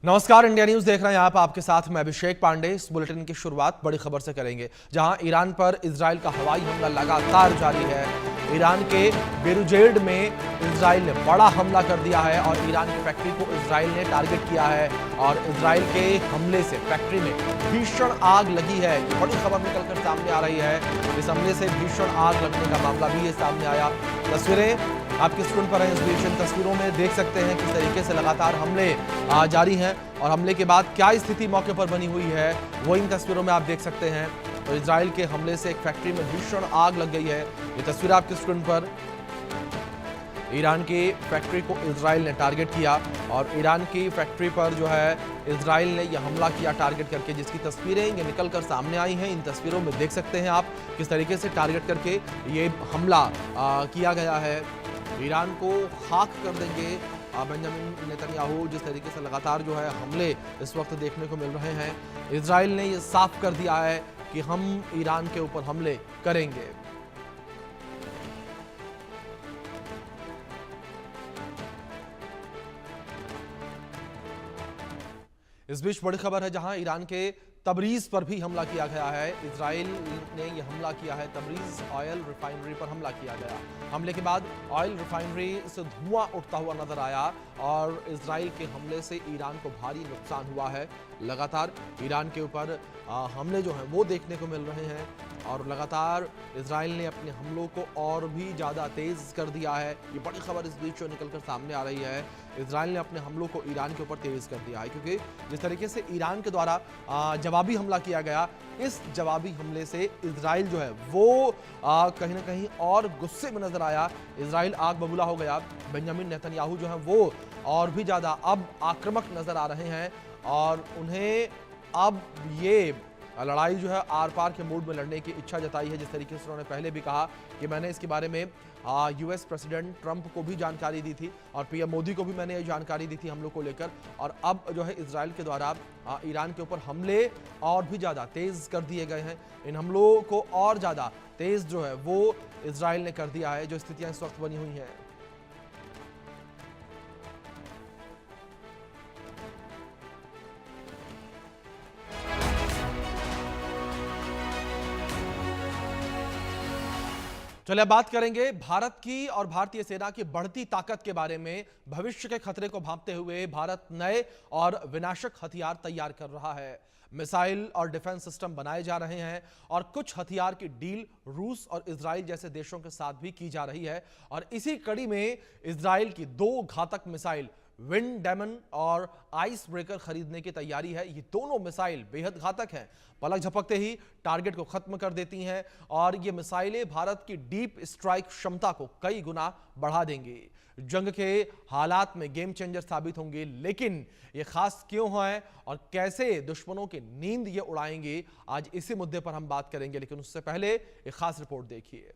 नमस्कार, India news देख रहे हैं आप। आपके साथ मैं अभिषेक पांडे। इस बुलेटिन की शुरुआत बड़ी खबर से करेंगे, जहां ईरान पर इजराइल का हवाई हमला लगातार जारी है। ईरान के बेरुजेर्ड में इजराइल ने बड़ा हमला कर दिया है और ईरान की फैक्ट्री को इजराइल ने टारगेट किया है और इजराइल के हमले से फैक्ट्री में भीषण आग लगी है। बड़ी खबर निकलकर सामने आ रही है। इस हमले से भीषण आग लगने का मामला भी सामने आया। तस्वीरें आपकी स्क्रीन पर है। इस बीच इन तस्वीरों में देख सकते हैं किस तरीके से लगातार हमले जारी हैं और हमले के बाद क्या स्थिति मौके पर बनी हुई है वो इन तस्वीरों में आप देख सकते हैं। तो इजराइल के हमले से एक फैक्ट्री में भीषण आग लग गई है। ये तस्वीर आपकी स्क्रीन पर। ईरान की फैक्ट्री को इजराइल ने टारगेट किया और ईरान की फैक्ट्री पर जो है इजराइल ने यह हमला किया टारगेट करके, जिसकी तस्वीरें ये निकलकर सामने आई हैं। इन तस्वीरों में देख सकते हैं आप किस तरीके से टारगेट करके ये हमला किया गया है। ईरान को खाक कर देंगे बेंजामिन नेतन्याहू। जिस तरीके से लगातार जो है हमले इस वक्त देखने को मिल रहे हैं, इजराइल ने ये साफ कर दिया है कि हम ईरान के ऊपर हमले करेंगे। इस बीच बड़ी खबर है, जहां ईरान के तबरीज पर भी हमला किया गया है। इजराइल ने यह हमला किया है, तबरीज ऑयल रिफाइनरी पर हमला किया गया। हमले के बाद ऑयल रिफाइनरी से धुआं उठता हुआ नजर आया और इजराइल के हमले से ईरान को भारी नुकसान हुआ है। लगातार ईरान के ऊपर हमले जो हैं वो देखने को मिल रहे हैं और लगातार इजराइल ने अपने हमलों को और भी ज़्यादा तेज़ कर दिया है। ये बड़ी खबर इस बीच निकलकर सामने आ रही है। इजराइल ने अपने हमलों को ईरान के ऊपर तेज़ कर दिया है, क्योंकि जिस तरीके से ईरान के द्वारा जवाबी हमला किया गया, इस जवाबी हमले से इजराइल जो है वो कहीं ना कहीं और गुस्से में नजर आया। इजराइल आग बबूला हो गया। बेंजामिन नेतन्याहू जो है वो और भी ज़्यादा अब आक्रामक नजर आ रहे हैं और उन्हें अब ये लड़ाई जो है आर पार के मूड में लड़ने की इच्छा जताई है। जिस तरीके से उन्होंने पहले भी कहा कि मैंने इसके बारे में यूएस प्रेसिडेंट ट्रंप को भी जानकारी दी थी और पीएम मोदी को भी मैंने ये जानकारी दी थी हमलों को लेकर। और अब जो है इजराइल के द्वारा ईरान के ऊपर हमले और भी ज़्यादा तेज़ कर दिए गए हैं। इन हमलों को और ज़्यादा तेज़ जो है वो इजराइल ने कर दिया है। जो स्थितियाँ इस वक्त बनी हुई हैं, चलिए अब बात करेंगे भारत की और भारतीय सेना की बढ़ती ताकत के बारे में। भविष्य के खतरे को भांपते हुए भारत नए और विनाशक हथियार तैयार कर रहा है। मिसाइल और डिफेंस सिस्टम बनाए जा रहे हैं और कुछ हथियार की डील रूस और इजराइल जैसे देशों के साथ भी की जा रही है। और इसी कड़ी में इजराइल की 2 घातक मिसाइल विंड डेमन और आइस ब्रेकर खरीदने की तैयारी है। ये दोनों मिसाइल बेहद घातक हैं, पलक झपकते ही टारगेट को खत्म कर देती हैं और ये मिसाइलें भारत की डीप स्ट्राइक क्षमता को कई गुना बढ़ा देंगी। जंग के हालात में गेम चेंजर साबित होंगे। लेकिन ये खास क्यों है और कैसे दुश्मनों की नींद ये उड़ाएंगे, आज इसी मुद्दे पर हम बात करेंगे। लेकिन उससे पहले एक खास रिपोर्ट देखिए।